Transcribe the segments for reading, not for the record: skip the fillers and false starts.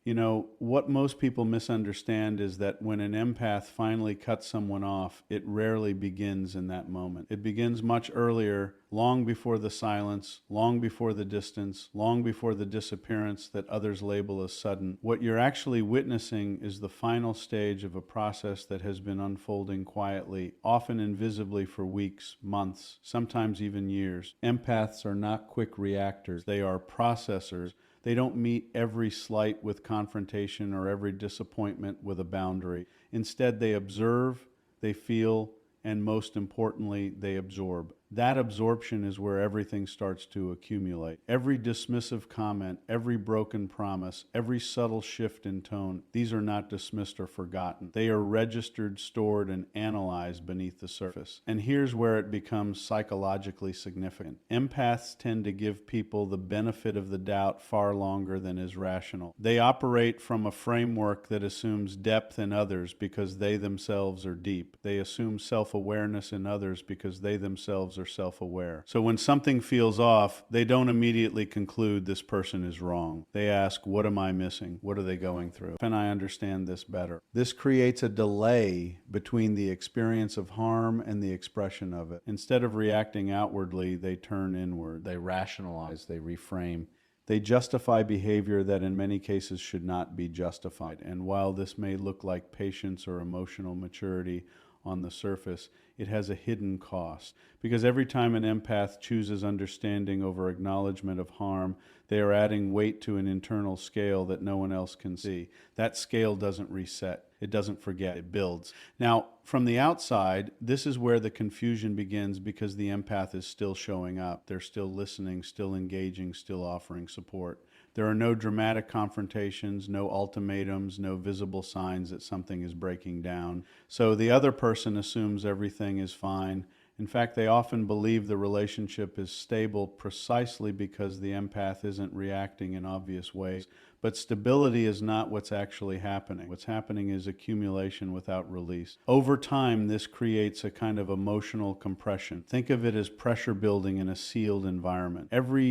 What most people misunderstand is that when an empath finally cuts someone off, it rarely begins in that moment. It begins much earlier, long before the silence, long before the distance, long before the disappearance that others label as sudden. What you're actually witnessing is the final stage of a process that has been unfolding quietly, often invisibly for weeks, months, sometimes even years. Empaths are not quick reactors. They are processors. They don't meet every slight with confrontation or every disappointment with a boundary. Instead, they observe, they feel, and most importantly, they absorb. That absorption is where everything starts to accumulate. Every dismissive comment, every broken promise, every subtle shift in tone, these are not dismissed or forgotten. They are registered, stored, and analyzed beneath the surface. And here's where it becomes psychologically significant. Empaths tend to give people the benefit of the doubt far longer than is rational. They operate from a framework that assumes depth in others because they themselves are deep. They assume self-awareness in others because they themselves are self-aware. So when something feels off, they don't immediately conclude this person is wrong. They ask, what am I missing? What are they going through? Can I understand this better? This creates a delay between the experience of harm and the expression of it. Instead of reacting outwardly, they turn inward. They rationalize, they reframe. They justify behavior that in many cases should not be justified. And while this may look like patience or emotional maturity on the surface, it has a hidden cost. Because every time an empath chooses understanding over acknowledgement of harm, they are adding weight to an internal scale that no one else can see. That scale doesn't reset. It doesn't forget. It builds. Now, from the outside, this is where the confusion begins because the empath is still showing up. They're still listening, still engaging, still offering support. There are no dramatic confrontations, no ultimatums, no visible signs that something is breaking down. So the other person assumes everything is fine. In fact, they often believe the relationship is stable precisely because the empath isn't reacting in obvious ways. But stability is not what's actually happening. What's happening is accumulation without release. Over time, this creates a kind of emotional compression. Think of it as pressure building in a sealed environment. Every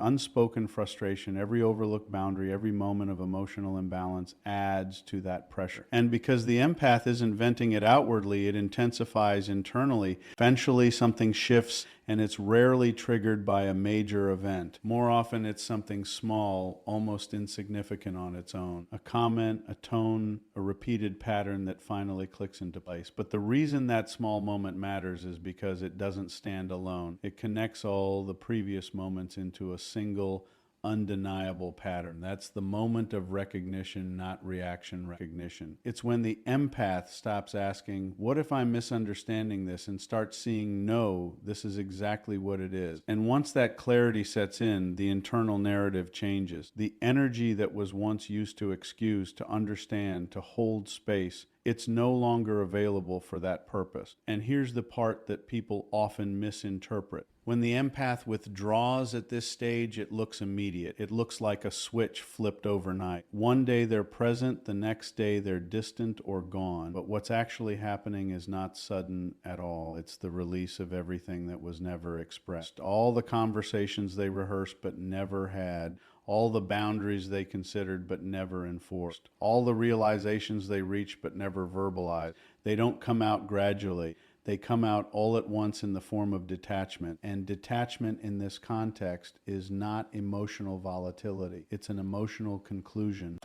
unspoken frustration, every overlooked boundary, every moment of emotional imbalance adds to that pressure. And because the empath isn't venting it outwardly, it intensifies internally. Eventually, something shifts, and it's rarely triggered by a major event. More often, it's something small, almost insignificant on its own. A comment, a tone, a repeated pattern that finally clicks into place. But the reason that small moment matters is because it doesn't stand alone. It connects all the previous moments into a single, undeniable pattern. That's the moment of recognition, not reaction recognition. It's when the empath stops asking, what if I'm misunderstanding this, and starts seeing, no, this is exactly what it is. And once that clarity sets in, the internal narrative changes. The energy that was once used to excuse, to understand, to hold space, it's no longer available for that purpose. And here's the part that people often misinterpret. When the empath withdraws at this stage, it looks immediate. It looks like a switch flipped overnight. One day they're present, the next day they're distant or gone. But what's actually happening is not sudden at all. It's the release of everything that was never expressed. All the conversations they rehearsed but never had. All the boundaries they considered but never enforced. All the realizations they reached but never verbalized. They don't come out gradually. They come out all at once in the form of detachment. And detachment in this context is not emotional volatility. It's an emotional conclusion.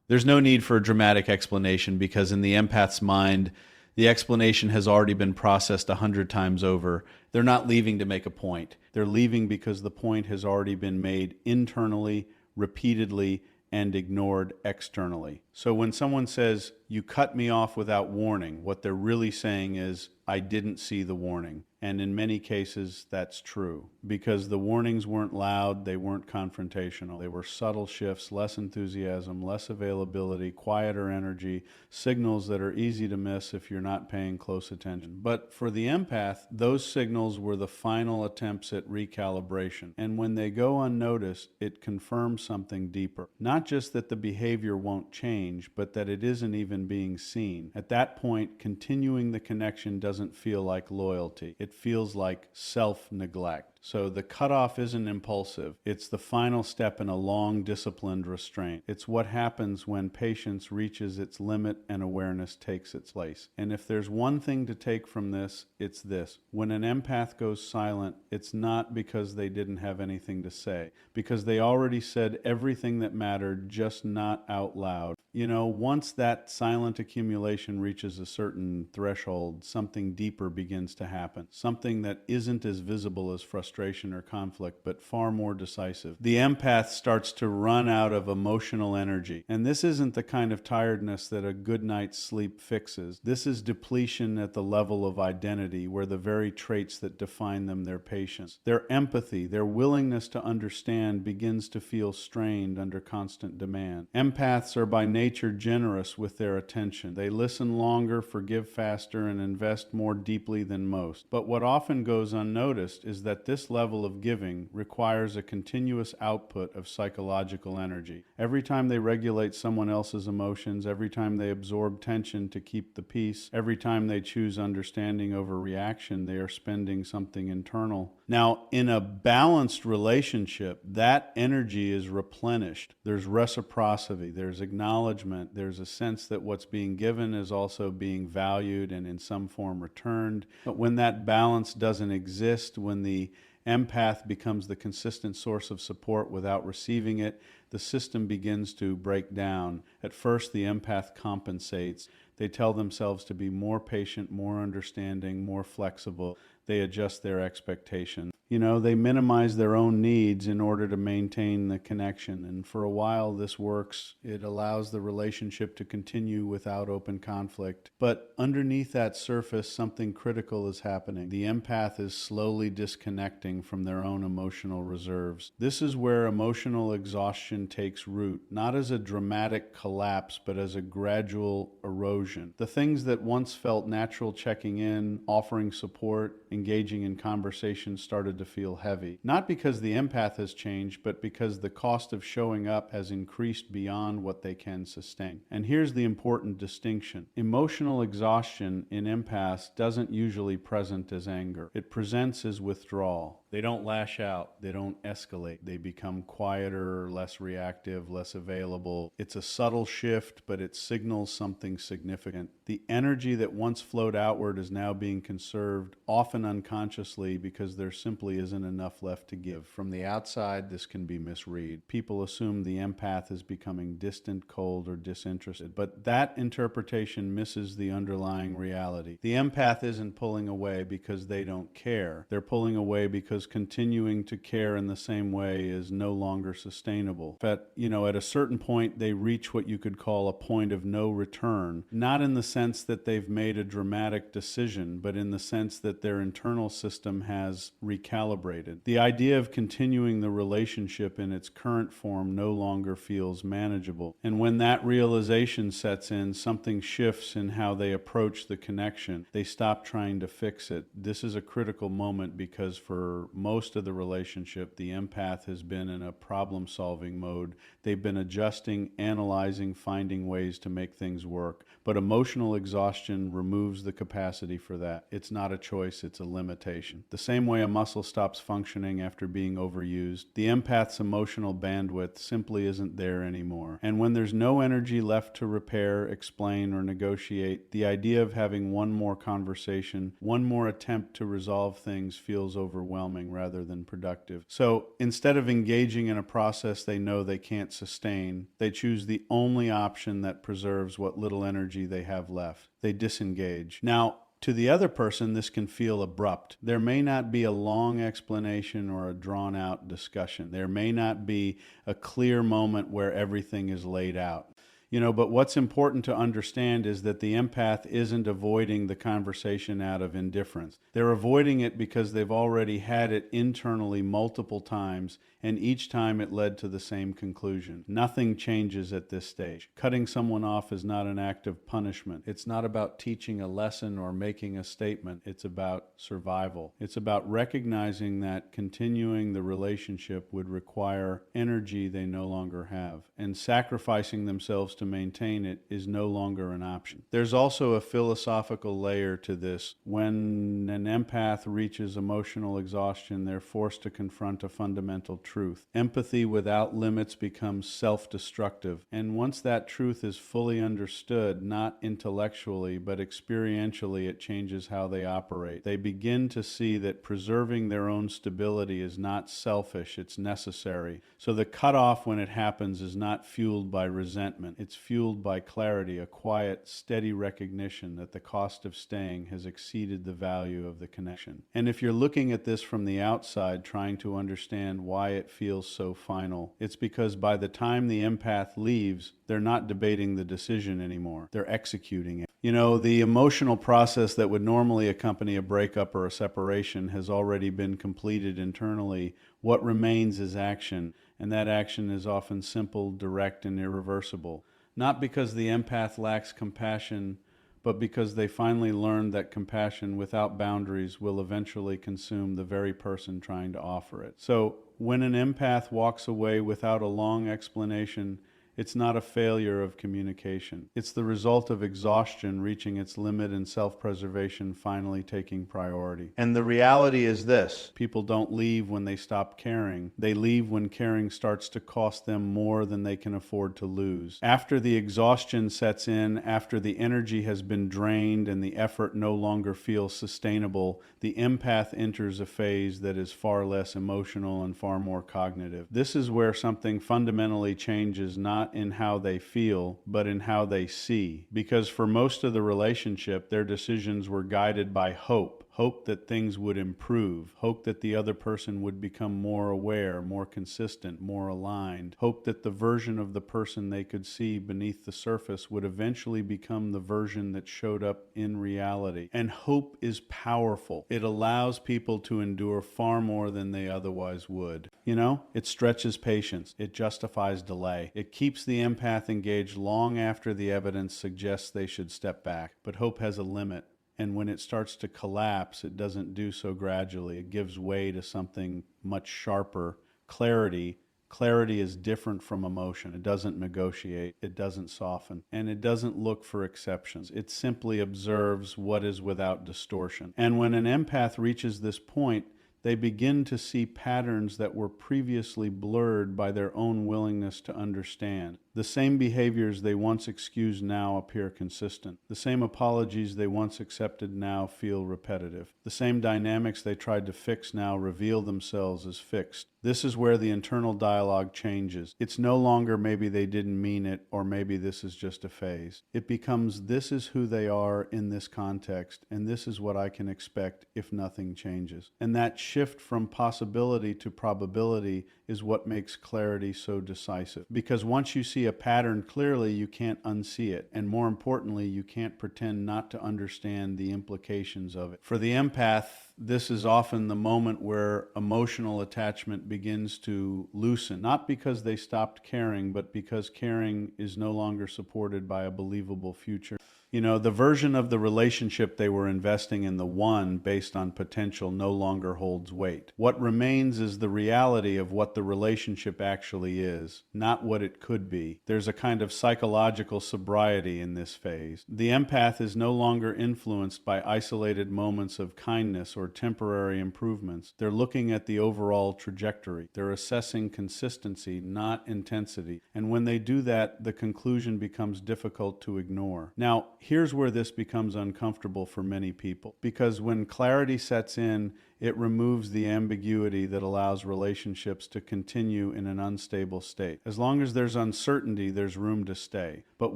There's no need for a dramatic explanation because in the empath's mind, the explanation has already been processed 100 times over. They're not leaving to make a point. They're leaving because the point has already been made internally, repeatedly, and ignored externally. So when someone says, you cut me off without warning, what they're really saying is, I didn't see the warning. And in many cases, that's true because the warnings weren't loud, they weren't confrontational. They were subtle shifts, less enthusiasm, less availability, quieter energy, signals that are easy to miss if you're not paying close attention. But for the empath, those signals were the final attempts at recalibration. And when they go unnoticed, it confirms something deeper. Not just that the behavior won't change, but that it isn't even being seen. At that point, continuing the connection doesn't feel like loyalty. It feels like self-neglect. So the cutoff isn't impulsive. It's the final step in a long, disciplined restraint. It's what happens when patience reaches its limit and awareness takes its place. And if there's one thing to take from this, it's this. When an empath goes silent, it's not because they didn't have anything to say, because they already said everything that mattered, just not out loud. Once that silent accumulation reaches a certain threshold, something deeper begins to happen. Something that isn't as visible as frustration or conflict, but far more decisive. The empath starts to run out of emotional energy. And this isn't the kind of tiredness that a good night's sleep fixes. This is depletion at the level of identity, where the very traits that define them, their patience, their empathy, their willingness to understand, begins to feel strained under constant demand. Empaths are by nature generous with their attention. They listen longer, forgive faster, and invest more deeply than most. But what often goes unnoticed is that this level of giving requires a continuous output of psychological energy. Every time they regulate someone else's emotions, every time they absorb tension to keep the peace, every time they choose understanding over reaction, they are spending something internal. Now, in a balanced relationship, that energy is replenished. There's reciprocity, there's acknowledgement, there's a sense that what's being given is also being valued and in some form returned. But when that balance doesn't exist, when the empath becomes the consistent source of support without receiving it, the system begins to break down. At first, the empath compensates. They tell themselves to be more patient, more understanding, more flexible. They adjust their expectations. They minimize their own needs in order to maintain the connection. And for a while, this works. It allows the relationship to continue without open conflict. But underneath that surface, something critical is happening. The empath is slowly disconnecting from their own emotional reserves. This is where emotional exhaustion takes root, not as a dramatic collapse, but as a gradual erosion. The things that once felt natural, checking in, offering support, engaging in conversation, started to feel heavy. Not because the empath has changed, but because the cost of showing up has increased beyond what they can sustain. And here's the important distinction. Emotional exhaustion in empaths doesn't usually present as anger. It presents as withdrawal. They don't lash out. They don't escalate. They become quieter, less reactive, less available. It's a subtle shift, but it signals something significant. The energy that once flowed outward is now being conserved, often unconsciously, because there simply isn't enough left to give. From the outside, this can be misread. People assume the empath is becoming distant, cold, or disinterested, but that interpretation misses the underlying reality. The empath isn't pulling away because they don't care. They're pulling away because continuing to care in the same way is no longer sustainable. But, at a certain point, they reach what you could call a point of no return, not in the sense that they've made a dramatic decision, but in the sense that their internal system has recalibrated. The idea of continuing the relationship in its current form no longer feels manageable. And when that realization sets in, something shifts in how they approach the connection. They stop trying to fix it. This is a critical moment because for most of the relationship, the empath has been in a problem-solving mode. They've been adjusting, analyzing, finding ways to make things work. But emotional exhaustion removes the capacity for that. It's not a choice, it's a limitation. The same way a muscle stops functioning after being overused, the empath's emotional bandwidth simply isn't there anymore. And when there's no energy left to repair, explain, or negotiate, the idea of having one more conversation, one more attempt to resolve things feels overwhelming rather than productive. So instead of engaging in a process they know they can't sustain, they choose the only option that preserves what little energy they have left. They disengage. Now, to the other person, this can feel abrupt. There may not be a long explanation or a drawn-out discussion. There may not be a clear moment where everything is laid out. But what's important to understand is that the empath isn't avoiding the conversation out of indifference. They're avoiding it because they've already had it internally multiple times, and each time it led to the same conclusion. Nothing changes at this stage. Cutting someone off is not an act of punishment. It's not about teaching a lesson or making a statement. It's about survival. It's about recognizing that continuing the relationship would require energy they no longer have, and sacrificing themselves to maintain it is no longer an option. There's also a philosophical layer to this. When an empath reaches emotional exhaustion, they're forced to confront a fundamental truth. Empathy without limits becomes self-destructive. And once that truth is fully understood, not intellectually, but experientially, it changes how they operate. They begin to see that preserving their own stability is not selfish, it's necessary. So the cutoff when it happens is not fueled by resentment. It's fueled by clarity, a quiet, steady recognition that the cost of staying has exceeded the value of the connection. And if you're looking at this from the outside, trying to understand why it feels so final, it's because by the time the empath leaves, they're not debating the decision anymore. They're executing it. You know, the emotional process that would normally accompany a breakup or a separation has already been completed internally. What remains is action, and that action is often simple, direct, and irreversible. Not because the empath lacks compassion, but because they finally learned that compassion without boundaries will eventually consume the very person trying to offer it. So when an empath walks away without a long explanation, it's not a failure of communication. It's the result of exhaustion reaching its limit and self-preservation finally taking priority. And the reality is this: people don't leave when they stop caring. They leave when caring starts to cost them more than they can afford to lose. After the exhaustion sets in, after the energy has been drained and the effort no longer feels sustainable, the empath enters a phase that is far less emotional and far more cognitive. This is where something fundamentally changes, not in how they feel, but in how they see. Because for most of the relationship, their decisions were guided by hope. Hope that things would improve. Hope that the other person would become more aware, more consistent, more aligned. Hope that the version of the person they could see beneath the surface would eventually become the version that showed up in reality. And hope is powerful. It allows people to endure far more than they otherwise would. You know, it stretches patience. It justifies delay. It keeps the empath engaged long after the evidence suggests they should step back. But hope has a limit. And when it starts to collapse, it doesn't do so gradually. It gives way to something much sharper. Clarity. Clarity is different from emotion. It doesn't negotiate. It doesn't soften. And it doesn't look for exceptions. It simply observes what is without distortion. And when an empath reaches this point, they begin to see patterns that were previously blurred by their own willingness to understand. The same behaviors they once excused now appear consistent. The same apologies they once accepted now feel repetitive. The same dynamics they tried to fix now reveal themselves as fixed. This is where the internal dialogue changes. It's no longer maybe they didn't mean it, or maybe this is just a phase. It becomes this is who they are in this context, and this is what I can expect if nothing changes. And that shift from possibility to probability is what makes clarity so decisive. Because once you see a pattern clearly, you can't unsee it. And more importantly, you can't pretend not to understand the implications of it. For the empath, this is often the moment where emotional attachment begins to loosen, not because they stopped caring, but because caring is no longer supported by a believable future. You know, the version of the relationship they were investing in, the one based on potential, no longer holds weight. What remains is the reality of what the relationship actually is, not what it could be. There's a kind of psychological sobriety in this phase. The empath is no longer influenced by isolated moments of kindness or temporary improvements. They're looking at the overall trajectory. They're assessing consistency, not intensity. And when they do that, the conclusion becomes difficult to ignore. Now, here's where this becomes uncomfortable for many people, because when clarity sets in, it removes the ambiguity that allows relationships to continue in an unstable state. As long as there's uncertainty, there's room to stay. But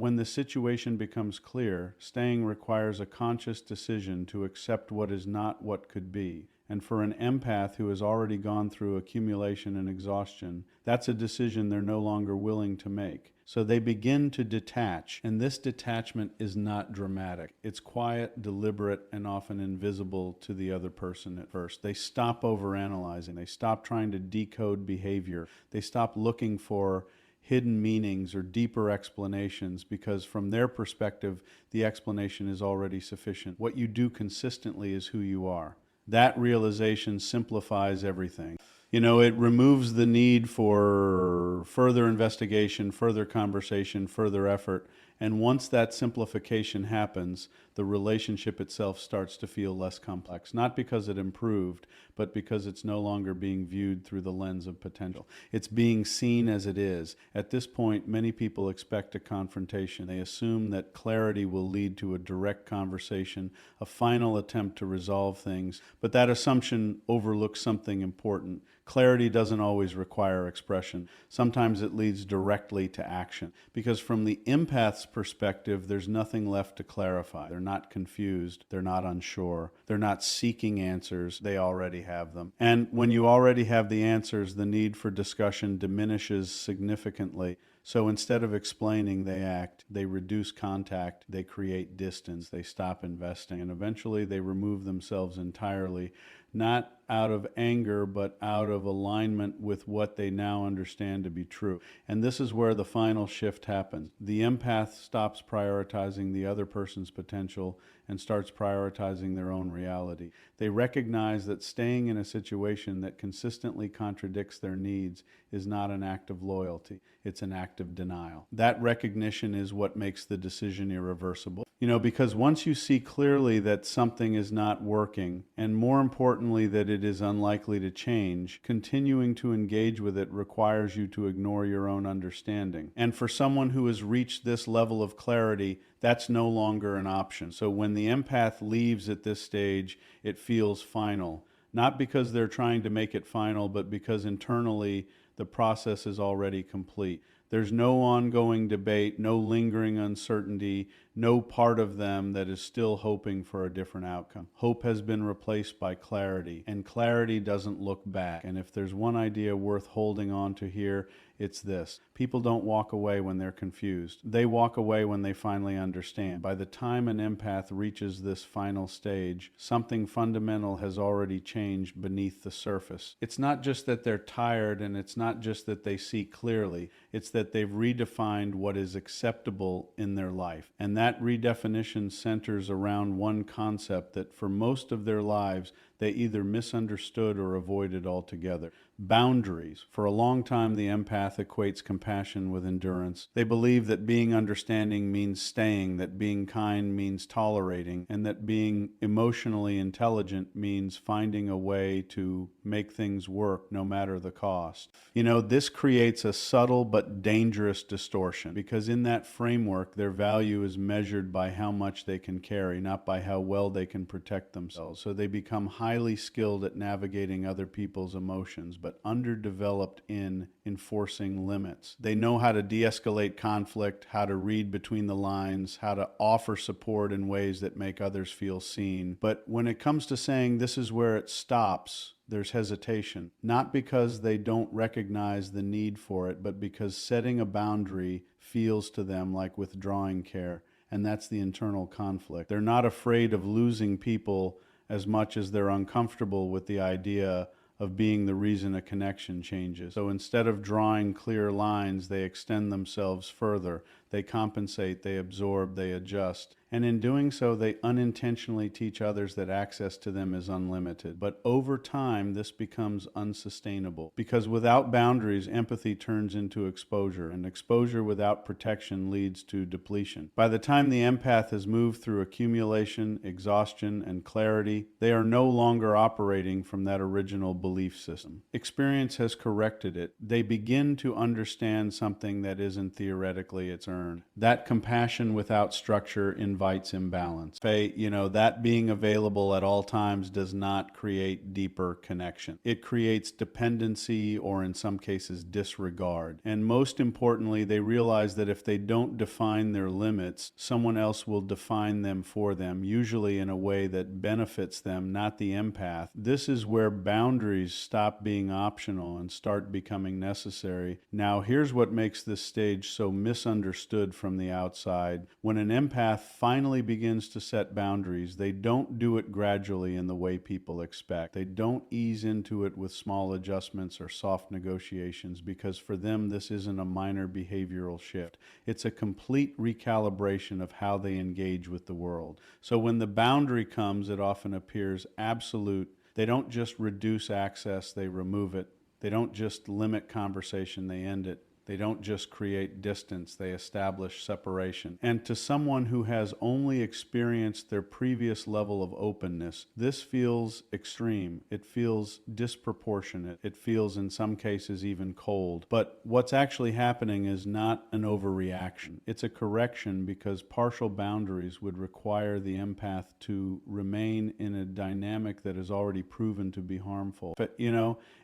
when the situation becomes clear, staying requires a conscious decision to accept what is not what could be. And for an empath who has already gone through accumulation and exhaustion, that's a decision they're no longer willing to make. So they begin to detach, and this detachment is not dramatic. It's quiet, deliberate, and often invisible to the other person at first. They stop overanalyzing. They stop trying to decode behavior. They stop looking for hidden meanings or deeper explanations, because from their perspective, the explanation is already sufficient. What you do consistently is who you are. That realization simplifies everything. It removes the need for further investigation, further conversation, further effort. And once that simplification happens, the relationship itself starts to feel less complex, not because it improved, but because it's no longer being viewed through the lens of potential. It's being seen as it is. At this point, many people expect a confrontation. They assume that clarity will lead to a direct conversation, a final attempt to resolve things, but that assumption overlooks something important. Clarity doesn't always require expression. Sometimes it leads directly to action. Because from the empath's perspective, there's nothing left to clarify. They're not confused. They're not unsure. They're not seeking answers. They already have them. And when you already have the answers, the need for discussion diminishes significantly. So instead of explaining, they act, they reduce contact, they create distance, they stop investing, and eventually they remove themselves entirely, not out of anger, but out of alignment with what they now understand to be true. And this is where the final shift happens. The empath stops prioritizing the other person's potential and starts prioritizing their own reality. They recognize that staying in a situation that consistently contradicts their needs is not an act of loyalty, it's an act of denial. That recognition is what makes the decision irreversible. Because once you see clearly that something is not working, and more importantly, that it is unlikely to change, continuing to engage with it requires you to ignore your own understanding. And for someone who has reached this level of clarity, that's no longer an option. So when the empath leaves at this stage, it feels final. Not because they're trying to make it final, but because internally the process is already complete. There's no ongoing debate, no lingering uncertainty, no part of them that is still hoping for a different outcome. Hope has been replaced by clarity, and clarity doesn't look back. And if there's one idea worth holding on to here, it's this. People don't walk away when they're confused. They walk away when they finally understand. By the time an empath reaches this final stage, something fundamental has already changed beneath the surface. It's not just that they're tired, and it's not just that they see clearly. It's that they've redefined what is acceptable in their life. And that redefinition centers around one concept that for most of their lives, they either misunderstood or avoided altogether. Boundaries. For a long time, the empath equates compassion with endurance. They believe that being understanding means staying, that being kind means tolerating, and that being emotionally intelligent means finding a way to make things work no matter the cost. This creates a subtle but dangerous distortion, because in that framework, their value is measured by how much they can carry, not by how well they can protect themselves. So they become highly skilled at navigating other people's emotions, but underdeveloped in enforcing limits. They know how to de-escalate conflict, how to read between the lines, how to offer support in ways that make others feel seen. But when it comes to saying this is where it stops, there's hesitation, not because they don't recognize the need for it, but because setting a boundary feels to them like withdrawing care, and that's the internal conflict. They're not afraid of losing people as much as they're uncomfortable with the idea of being the reason a connection changes. So instead of drawing clear lines, they extend themselves further. They compensate, they absorb, they adjust. And in doing so, they unintentionally teach others that access to them is unlimited. But over time, this becomes unsustainable, because without boundaries, empathy turns into exposure, and exposure without protection leads to depletion. By the time the empath has moved through accumulation, exhaustion, and clarity, they are no longer operating from that original belief system. Experience has corrected it. They begin to understand something that isn't theoretically its earned. That compassion without structure invites imbalance. That being available at all times does not create deeper connection. It creates dependency, or in some cases disregard. And most importantly, they realize that if they don't define their limits, someone else will define them for them, usually in a way that benefits them, not the empath. This is where boundaries stop being optional and start becoming necessary. Now, here's what makes this stage so misunderstood from the outside. When an empath finally begins to set boundaries, they don't do it gradually in the way people expect. They don't ease into it with small adjustments or soft negotiations, because for them this isn't a minor behavioral shift. It's a complete recalibration of how they engage with the world. So when the boundary comes, it often appears absolute. They don't just reduce access, they remove it. They don't just limit conversation, they end it. They don't just create distance, they establish separation. And to someone who has only experienced their previous level of openness, this feels extreme. It feels disproportionate. It feels, in some cases, even cold. But what's actually happening is not an overreaction. It's a correction, because partial boundaries would require the empath to remain in a dynamic that is already proven to be harmful. But,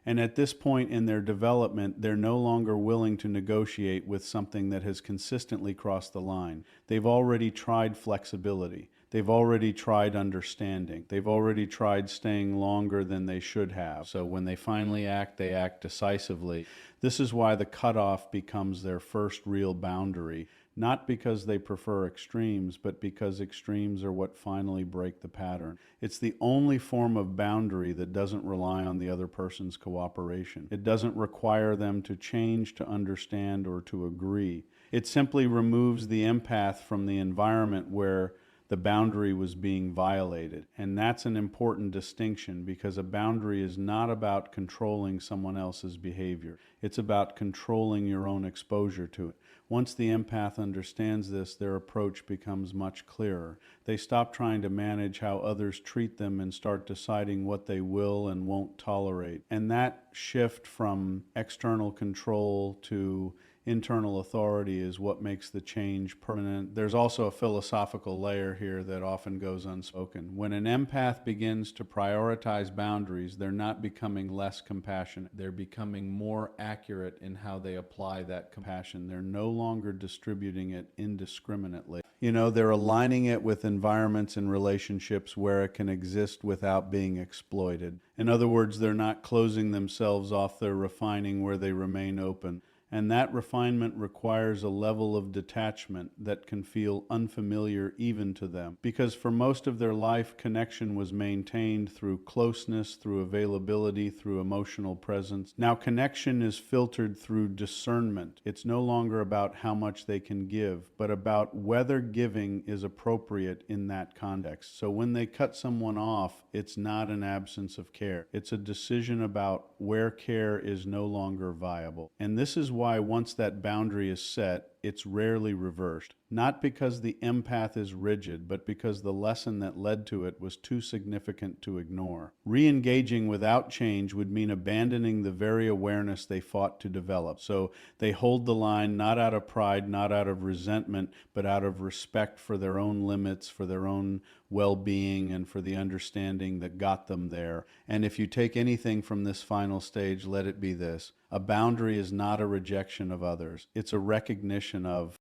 and at this point in their development, they're no longer willing to negotiate with something that has consistently crossed the line. They've already tried flexibility. They've already tried understanding. They've already tried staying longer than they should have. So when they finally act, they act decisively. This is why the cutoff becomes their first real boundary, not because they prefer extremes, but because extremes are what finally break the pattern. It's the only form of boundary that doesn't rely on the other person's cooperation. It doesn't require them to change, to understand, or to agree. It simply removes the empath from the environment where the boundary was being violated. And that's an important distinction, because a boundary is not about controlling someone else's behavior. It's about controlling your own exposure to it. Once the empath understands this, their approach becomes much clearer. They stop trying to manage how others treat them and start deciding what they will and won't tolerate. And that shift from external control to internal authority is what makes the change permanent. There's also a philosophical layer here that often goes unspoken. When an empath begins to prioritize boundaries, they're not becoming less compassionate. They're becoming more accurate in how they apply that compassion. They're no longer distributing it indiscriminately. They're aligning it with environments and relationships where it can exist without being exploited. In other words, they're not closing themselves off, they're refining where they remain open. And that refinement requires a level of detachment that can feel unfamiliar even to them. Because for most of their life, connection was maintained through closeness, through availability, through emotional presence. Now connection is filtered through discernment. It's no longer about how much they can give, but about whether giving is appropriate in that context. So when they cut someone off, it's not an absence of care. It's a decision about where care is no longer viable. And this is why once that boundary is set, it's rarely reversed. Not because the empath is rigid, but because the lesson that led to it was too significant to ignore. Re-engaging without change would mean abandoning the very awareness they fought to develop. So they hold the line not out of pride, not out of resentment, but out of respect for their own limits, for their own well-being, and for the understanding that got them there. And if you take anything from this final stage, let it be this. A boundary is not a rejection of others. It's a recognition of